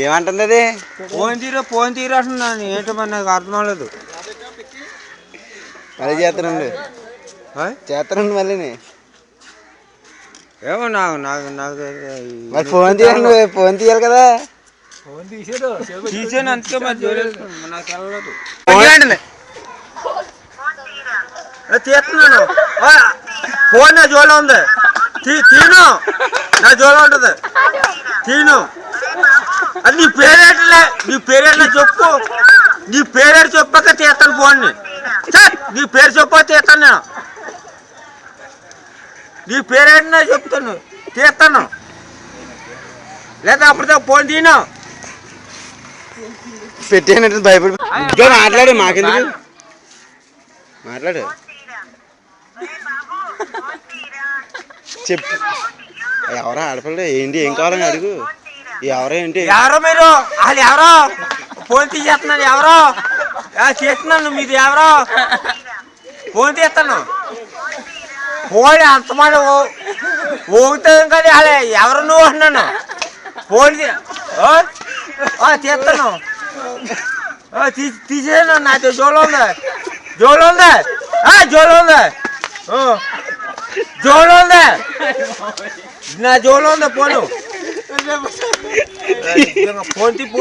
ఏమంటుంది అది? ఫోన్ తీరు అంటున్నాను. ఏంటో మరి నాకు అర్థం అవ్వలేదు. మళ్ళీ చేస్తానండి మళ్ళీ. ఏమో నాకు నాకు నాకు మరి ఫోన్ తీయండి, ఫోన్ తీయాలి కదా. తీసాను అంతే. మరి నాకు వెళ్ళలేదు. తీస్తున్నాను. ఫోన్ నా జోలో ఉంది. తీను, నా జోలో ఉంటుంది. తీను. అది నీ పేరేట్లే, నీ పేరేట్లే చెప్పు. నీ పేరేడు చెప్పాక తీస్తాను ఫోన్ని. నీ పేరు చెప్పా తీస్తాను నేను. నీ పేరేంటో చెప్తాను, తీస్తాను. లేదా అప్పటితో ఫోన్ తీను. పెట్టేనట్టు భయపడి మాట్లాడు. మాకెందుకు మాట్లాడు, చెప్పు. ఎవరో ఆడపిల్ల ఏంటి, ఏం కావాలని అడుగు. ఎవరో ఏంటి, ఎవరో మీరు, వాళ్ళు ఎవరో ఫోన్ తీసేస్తున్నాను. ఎవరో చేస్తున్నాను, మీది ఎవరో ఫోన్ తీస్తాను. ఫోన్ అంతమంది ఊగుతాం కదా. అలా ఎవరు నువ్వు అన్నాను. ఫోన్ తీస్తాను. తీసేను. నాతో జోలో ఉంది, జోలో ఉంది, జోలో ఉంది, జోలో ఉంది. నా జోలో ఉంది ఫోను. ఫోన్ తీసి